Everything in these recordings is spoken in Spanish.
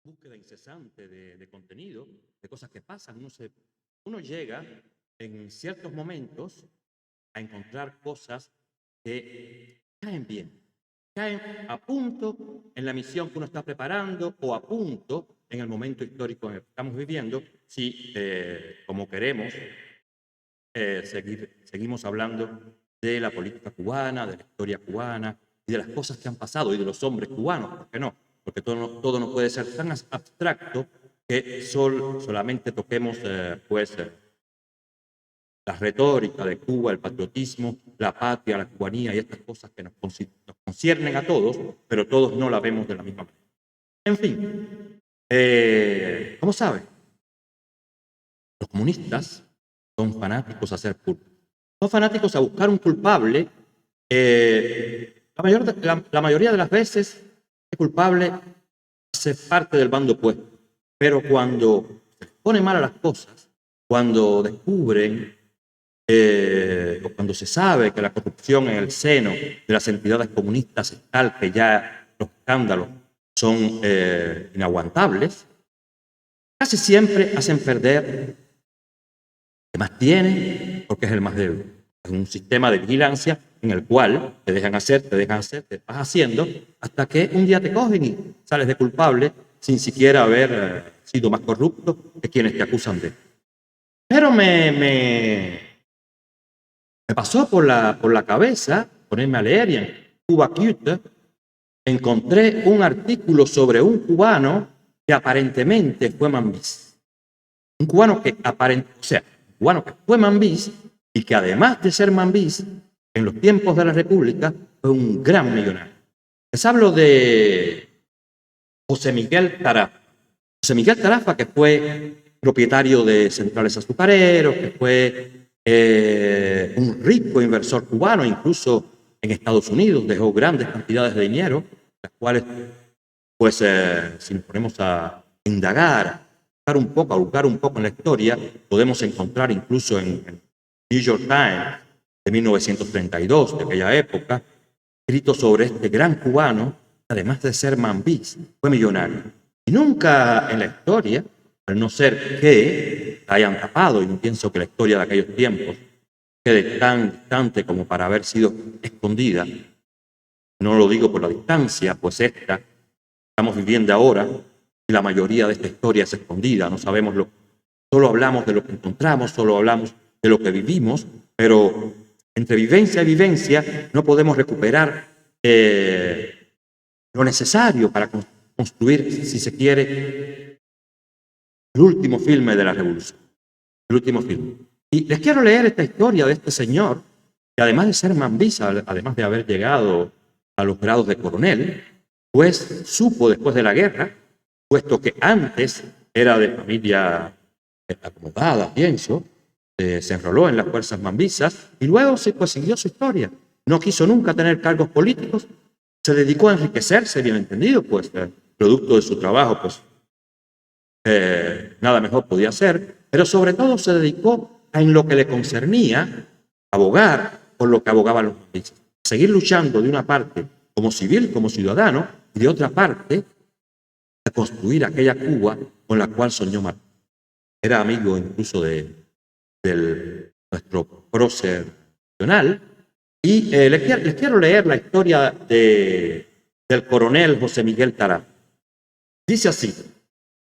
búsqueda incesante de contenido, de cosas que pasan. Uno llega en ciertos momentos a encontrar cosas que caen bien, caen a punto en la misión que uno está preparando o a punto en el momento histórico en el que estamos viviendo, si, como queremos, seguimos hablando de la política cubana, de la historia cubana y de las cosas que han pasado y de los hombres cubanos, ¿por qué no? Porque todo no puede ser tan abstracto que solamente toquemos la retórica de Cuba, el patriotismo, la patria, la cubanía y estas cosas que nos conciernen a todos, pero todos no la vemos de la misma manera. En fin, ¿cómo sabe? Los comunistas son fanáticos a ser culpables. Son fanáticos a buscar un culpable. La mayoría de las veces el culpable hace parte del bando opuesto. Pero cuando se pone mal a las cosas, cuando descubren o cuando se sabe que la corrupción en el seno de las entidades comunistas es tal que ya los escándalos son inaguantables, casi siempre hacen perder que más tiene porque es el más débil. Es un sistema de vigilancia en el cual te dejan hacer, te vas haciendo, hasta que un día te cogen y sales de culpable sin siquiera haber sido más corrupto que quienes te acusan de. Pero me pasó por la cabeza ponerme a leer, y en Cuba Cute encontré un artículo sobre un cubano que aparentemente fue mambís. Un cubano que fue mambís y que además de ser mambís, en los tiempos de la República fue un gran millonario. Les hablo de José Miguel Tarafa. José Miguel Tarafa, que fue propietario de centrales azucareros, que fue un rico inversor cubano, incluso en Estados Unidos, dejó grandes cantidades de dinero, las cuales, pues, si nos ponemos a indagar, a buscar un poco en la historia, podemos encontrar incluso en New York Times de 1932, de aquella época, escrito sobre este gran cubano, además de ser mambís, fue millonario. Y nunca en la historia, al no ser que la hayan tapado, y no pienso que la historia de aquellos tiempos quede tan distante como para haber sido escondida, no lo digo por la distancia, pues esta estamos viviendo ahora y la mayoría de esta historia es escondida, no sabemos solo hablamos de lo que encontramos, solo hablamos de lo que vivimos, pero entre vivencia y vivencia no podemos recuperar lo necesario para construir, si se quiere, el último filme de la revolución. El último filme. Y les quiero leer esta historia de este señor, que además de ser mambisa, además de haber llegado a los grados de coronel, pues supo después de la guerra, puesto que antes era de familia acomodada, pienso, se enroló en las fuerzas mambisas y luego pues, siguió su historia. No quiso nunca tener cargos políticos, se dedicó a enriquecerse, bien entendido, pues producto de su trabajo, pues nada mejor podía hacer, pero sobre todo se dedicó a en lo que le concernía abogar por lo que abogaban los mambistas. Seguir luchando de una parte como civil, como ciudadano, y de otra parte a construir aquella Cuba con la cual soñó Martí. Era amigo incluso de nuestro prócer nacional. Y les quiero leer la historia del coronel José Miguel Tarafa. Dice así,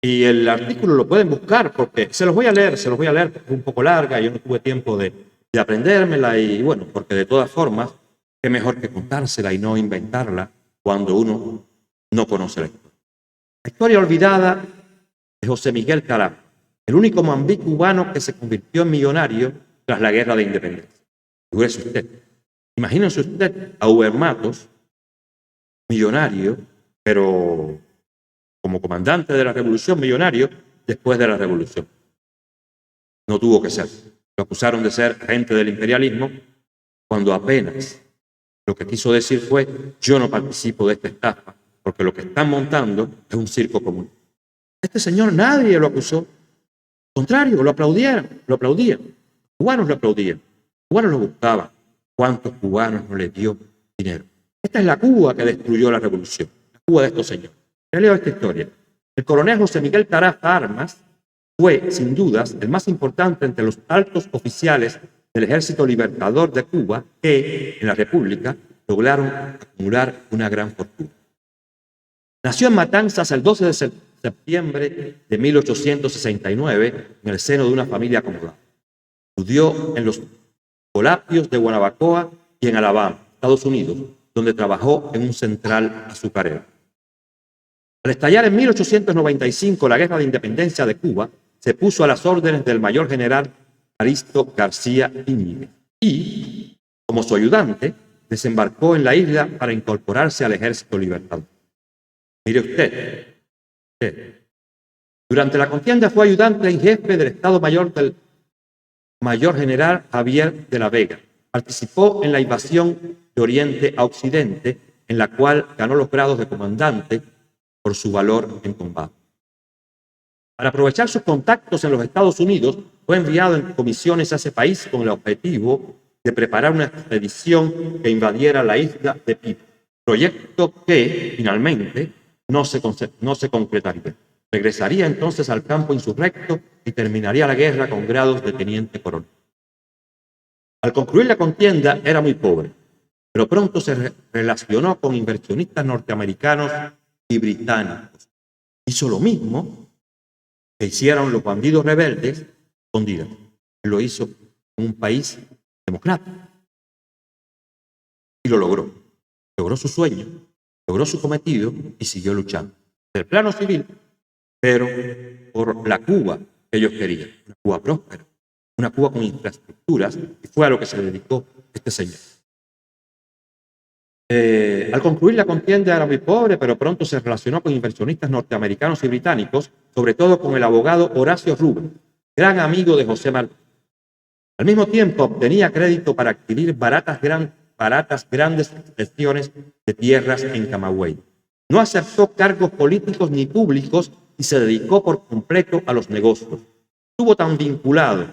y el artículo lo pueden buscar porque se los voy a leer porque es un poco larga, yo no tuve tiempo de aprendérmela y bueno, porque de todas formas, qué mejor que contársela y no inventarla cuando uno no conoce la historia. La historia olvidada de José Miguel Tarafa, el único mambí cubano que se convirtió en millonario tras la guerra de independencia. Figúrese usted. Imagínense usted a Huber Matos, millonario, pero como comandante de la revolución, millonario, después de la revolución. No tuvo que ser. Lo acusaron de ser agente del imperialismo, cuando apenas lo que quiso decir fue, yo no participo de esta estafa, porque lo que están montando es un circo común. Este señor nadie lo acusó. Al contrario, lo aplaudían. Cubanos lo aplaudían. Cubanos lo buscaban. ¿Cuántos cubanos no le dio dinero? Esta es la Cuba que destruyó la revolución. La Cuba de estos señores. Les leo esta historia. El coronel José Miguel Tarafa Armas fue, sin dudas, el más importante entre los altos oficiales del Ejército Libertador de Cuba que, en la República, lograron acumular una gran fortuna. Nació en Matanzas el 12 de septiembre de 1869 en el seno de una familia acomodada. Estudió en los Colapios de Guanabacoa y en Alabama, Estados Unidos, donde trabajó en un central azucarero. Al estallar en 1895 la Guerra de Independencia de Cuba, se puso a las órdenes del mayor general Aristo García Íñiguez y, como su ayudante, desembarcó en la isla para incorporarse al Ejército Libertador. Mire usted, durante la contienda fue ayudante en jefe del Estado Mayor del Mayor General Javier de la Vega. Participó en la invasión de Oriente a Occidente, en la cual ganó los grados de comandante por su valor en combate. Para aprovechar sus contactos en los Estados Unidos, fue enviado en comisiones a ese país con el objetivo de preparar una expedición que invadiera la isla de Pipa, proyecto que finalmente no se concretaría. Regresaría entonces al campo insurrecto y terminaría la guerra con grados de teniente coronel. Al concluir la contienda era muy pobre, pero pronto se relacionó con inversionistas norteamericanos y británicos. Hizo lo mismo que hicieron los bandidos rebeldes con Díaz. Lo hizo en un país democrático. Y lo logró. Logró su sueño, logró su cometido y siguió luchando. Del plano civil, pero por la Cuba que ellos querían. Una Cuba próspera, una Cuba con infraestructuras, y fue a lo que se dedicó este señor. Al concluir la contienda era muy pobre, pero pronto se relacionó con inversionistas norteamericanos y británicos, sobre todo con el abogado Horacio Rubén, gran amigo de José Martí. Al mismo tiempo obtenía crédito para adquirir baratas grandes extensiones de tierras en Camagüey. No aceptó cargos políticos ni públicos y se dedicó por completo a los negocios. Estuvo tan vinculado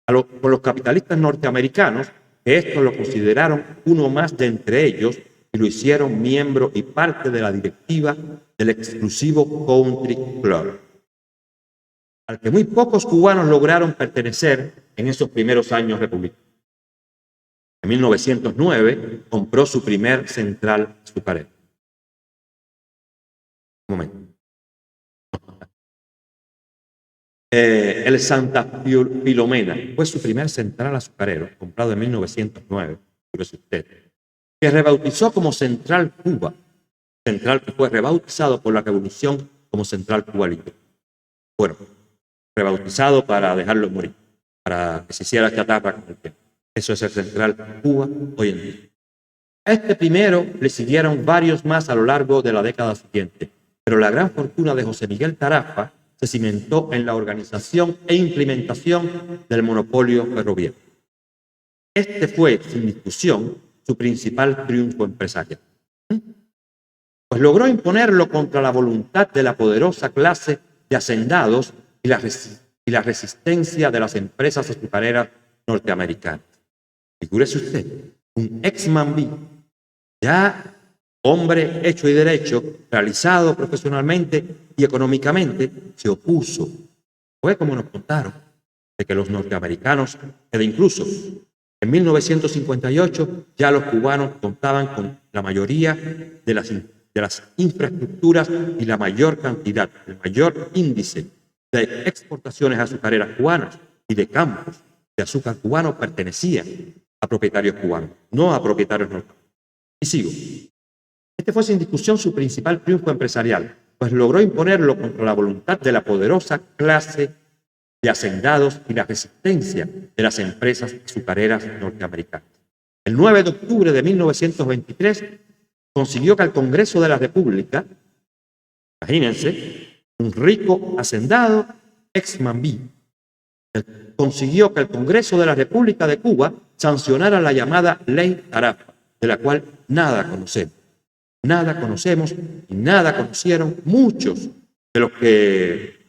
con los capitalistas norteamericanos que estos lo consideraron uno más de entre ellos y lo hicieron miembro y parte de la directiva del exclusivo Country Club, al que muy pocos cubanos lograron pertenecer en esos primeros años republicanos. En 1909 compró su primer central azucarero. Un momento. El Santa Filomena fue su primer central azucarero, comprado en 1909, fíjese usted, que rebautizó como Central Cuba, central que fue rebautizado por la Revolución como Central Cuba Libre. Bueno, rebautizado para dejarlo morir, para que se hiciera chatarra con el tiempo. Eso es el Central Cuba hoy en día. A este primero le siguieron varios más a lo largo de la década siguiente, pero la gran fortuna de José Miguel Tarafa se cimentó en la organización e implementación del monopolio ferroviario. Este fue, sin discusión, su principal triunfo empresarial. Pues logró imponerlo contra la voluntad de la poderosa clase de hacendados y la resistencia de las empresas azucareras norteamericanas. Figúrese usted, un ex-mambí, ya hombre hecho y derecho, realizado profesionalmente y económicamente, se opuso. Fue como nos contaron, de que los norteamericanos, e incluso en 1958 ya los cubanos contaban con la mayoría de las infraestructuras y la mayor cantidad, el mayor índice de exportaciones azucareras cubanas y de campos de azúcar cubano pertenecían a propietarios cubanos, no a propietarios norteamericanos. Y sigo. Este fue sin discusión su principal triunfo empresarial, pues logró imponerlo contra la voluntad de la poderosa clase de hacendados y la resistencia de las empresas azucareras norteamericanas. El 9 de octubre de 1923 consiguió que el Congreso de la República, imagínense, un rico hacendado ex-mambí, consiguió que el Congreso de la República de Cuba sancionara la llamada Ley Tarafa, de la cual nada conocemos. Nada conocemos y nada conocieron muchos de los que,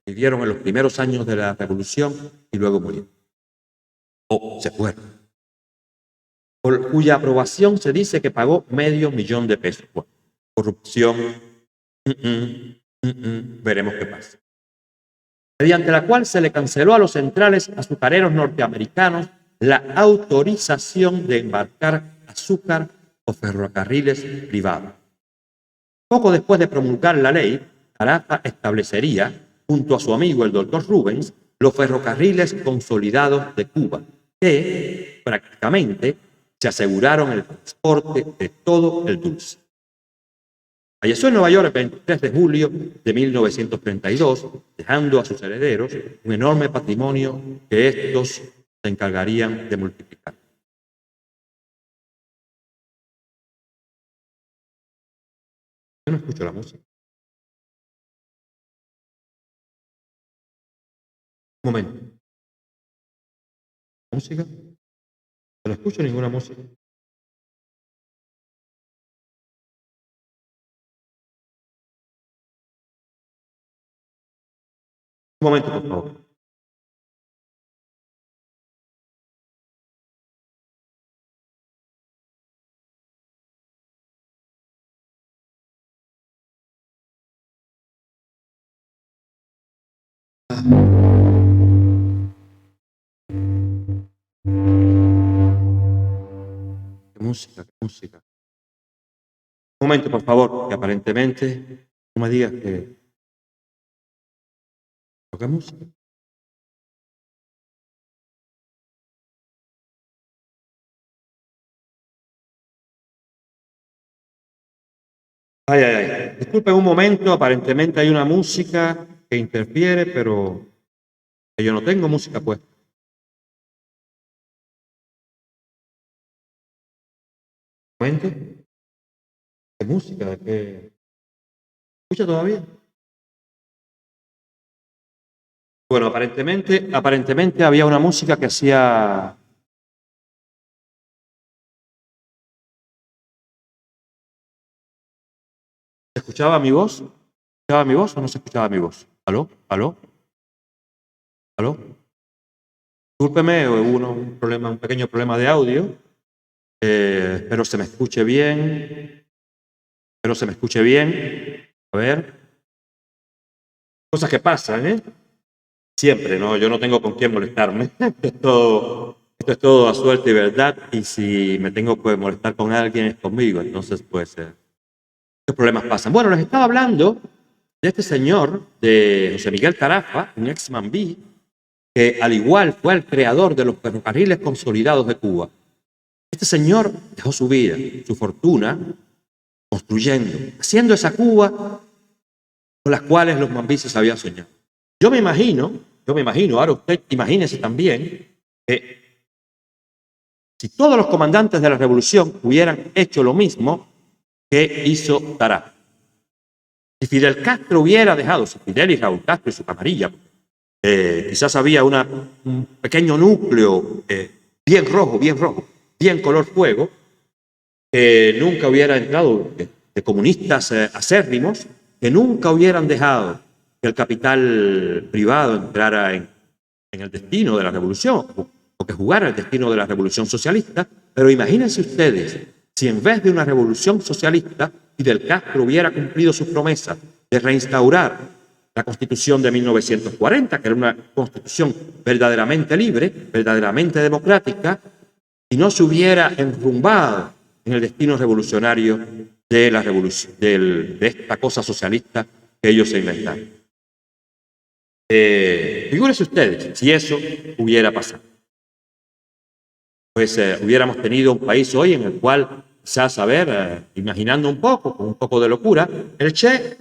vivieron en los primeros años de la Revolución y luego murieron. O se fueron. Por cuya aprobación se dice que pagó $500,000 de pesos. Bueno, corrupción Veremos qué pasa. Mediante la cual se le canceló a los centrales azucareros norteamericanos la autorización de embarcar azúcar o ferrocarriles privados. Poco después de promulgar la ley, Carafa establecería, junto a su amigo el doctor Rubens, los ferrocarriles consolidados de Cuba, que prácticamente se aseguraron el transporte de todo el dulce. Falleció en Nueva York el 23 de julio de 1932, dejando a sus herederos un enorme patrimonio que estos se encargarían de multiplicar. Yo no escucho la música. Un momento. ¿Música? No escucho ninguna música. Un momento, por favor. ¿Qué música? ¿Qué música? Un momento, por favor, que aparentemente no me digas que... ¿Qué música? Ay, ay, ay. Disculpen un momento, aparentemente hay una música que interfiere, pero que yo no tengo música puesta. Un momento. ¿Qué música? ¿Qué? ¿Escucha todavía? Bueno, aparentemente había una música que hacía... ¿Se escuchaba mi voz? ¿Se escuchaba mi voz o no se escuchaba mi voz? ¿Aló? ¿Aló? ¿Aló? Discúlpeme, hubo un problema, un pequeño problema de audio. Espero se me escuche bien. Espero se me escuche bien. A ver. Cosas que pasan, ¿eh? Siempre, ¿no? Yo no tengo con quién molestarme. Esto es todo a suerte y verdad. Y si me tengo que molestar con alguien es conmigo. Entonces, pues, ¿qué problemas pasan? Bueno, les estaba hablando de este señor, de José Miguel Carafa, un ex Mambí, que al igual fue el creador de los ferrocarriles consolidados de Cuba. Este señor dejó su vida, su fortuna, construyendo, haciendo esa Cuba con las cuales los mambíes habían soñado. Yo me imagino, ahora usted imagínese también que si todos los comandantes de la revolución hubieran hecho lo mismo que hizo Carafa, si Fidel Castro hubiera dejado, si Fidel y Raúl Castro y su camarilla, quizás había un pequeño núcleo bien rojo, bien color fuego, que nunca hubiera entrado de comunistas acérrimos, que nunca hubieran dejado que el capital privado entrara en el destino de la revolución, o que jugara el destino de la revolución socialista. Pero imagínense ustedes, si en vez de una revolución socialista, Fidel Castro hubiera cumplido su promesa de reinstaurar la Constitución de 1940, que era una constitución verdaderamente libre, verdaderamente democrática, y no se hubiera enrumbado en el destino revolucionario de la revolución, de esta cosa socialista que ellos se inventaron. Figúrense ustedes, si eso hubiera pasado. Pues hubiéramos tenido un país hoy en el cual, quizás, a ver, imaginando un poco, con un poco de locura, el Che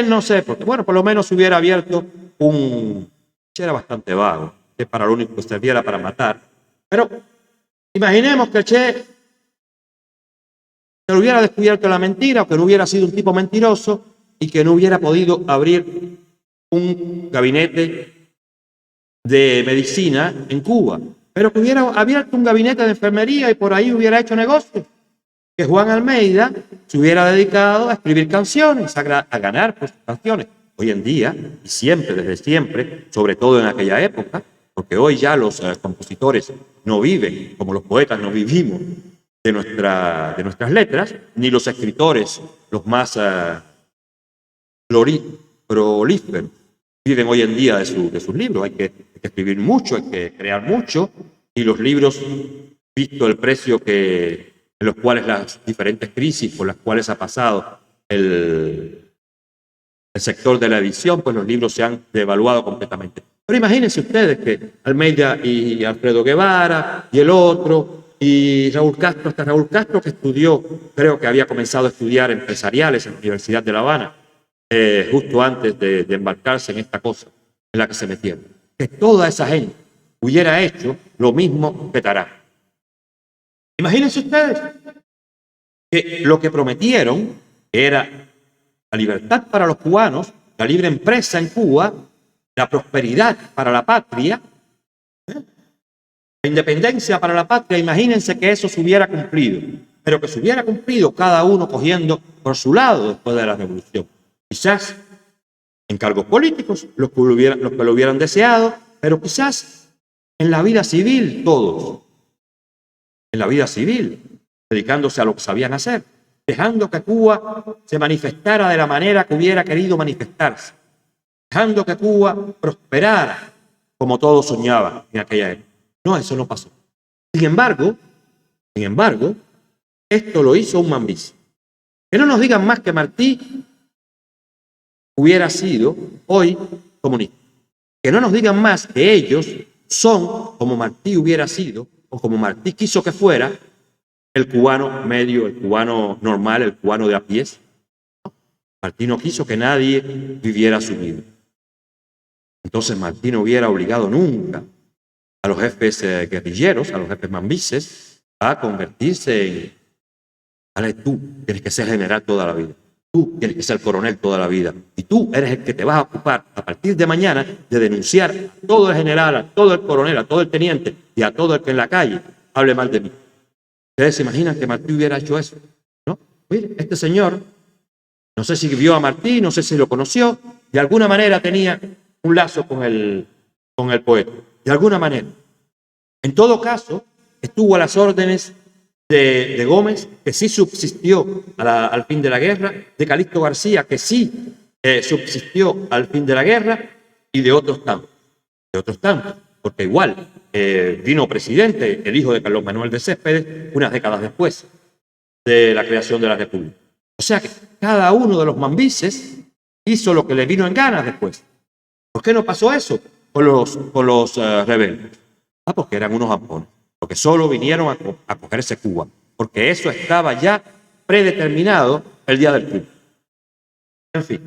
no sé, porque bueno, por lo menos hubiera abierto un... Che era bastante vago, que para lo único que serviera para matar, pero imaginemos que el Che se le hubiera descubierto la mentira, o que no hubiera sido un tipo mentiroso y que no hubiera podido abrir un gabinete de medicina en Cuba, pero que hubiera abierto un gabinete de enfermería y por ahí hubiera hecho negocio. Que Juan Almeida se hubiera dedicado a escribir canciones, a ganar por sus canciones. Hoy en día, y siempre, desde siempre, sobre todo en aquella época, porque hoy ya los compositores no viven como los poetas no vivimos de nuestras letras, ni los escritores, los más prolíferos, viven hoy en día de sus libros. Hay que escribir mucho, hay que crear mucho, y los libros, visto el precio en los cuales las diferentes crisis por las cuales ha pasado el sector de la edición, pues los libros se han devaluado completamente. Pero imagínense ustedes que Almeida y Alfredo Guevara y el otro, y Raúl Castro, hasta Raúl Castro, que estudió, creo que había comenzado a estudiar empresariales en la Universidad de La Habana, justo antes de embarcarse en esta cosa en la que se metieron. Que toda esa gente hubiera hecho lo mismo que Tará. Imagínense ustedes que lo que prometieron era la libertad para los cubanos, la libre empresa en Cuba, la prosperidad para la patria, la independencia para la patria. Imagínense que eso se hubiera cumplido, pero que se hubiera cumplido cada uno cogiendo por su lado después de la revolución. Quizás en cargos políticos, los que lo hubieran deseado, pero quizás en la vida civil todos, en la vida civil, dedicándose a lo que sabían hacer, dejando que Cuba se manifestara de la manera que hubiera querido manifestarse, dejando que Cuba prosperara como todos soñaban en aquella época. No, eso no pasó. Sin embargo, esto lo hizo un mambís. Que no nos digan más que Martí hubiera sido hoy comunista. Que no nos digan más que ellos son como Martí hubiera sido, o como Martí quiso que fuera, el cubano medio, el cubano normal, el cubano de a pies. Martí no quiso que nadie viviera su vida. Entonces Martí no hubiera obligado nunca a los jefes guerrilleros, a los jefes mambises, a convertirse en, vale, tú tienes que ser general toda la vida, tú tienes que ser coronel toda la vida, y tú eres el que te vas a ocupar a partir de mañana de denunciar a todo el general, a todo el coronel, a todo el teniente y a todo el que en la calle hable mal de mí. ¿Ustedes se imaginan que Martí hubiera hecho eso? ¿No? Mire, este señor, no sé si vio a Martí, no sé si lo conoció, de alguna manera tenía un lazo con el poeta, de alguna manera. En todo caso, estuvo a las órdenes de Gómez, que sí subsistió al fin de la guerra, de Calixto García, que sí subsistió al fin de la guerra, y de otros tantos, porque igual vino presidente el hijo de Carlos Manuel de Céspedes unas décadas después de la creación de la República. O sea que cada uno de los mambises hizo lo que le vino en ganas después. ¿Por qué no pasó eso con los rebeldes? Porque eran unos ampones, porque solo vinieron a cogerse Cuba, porque eso estaba ya predeterminado el día del triunfo. En fin.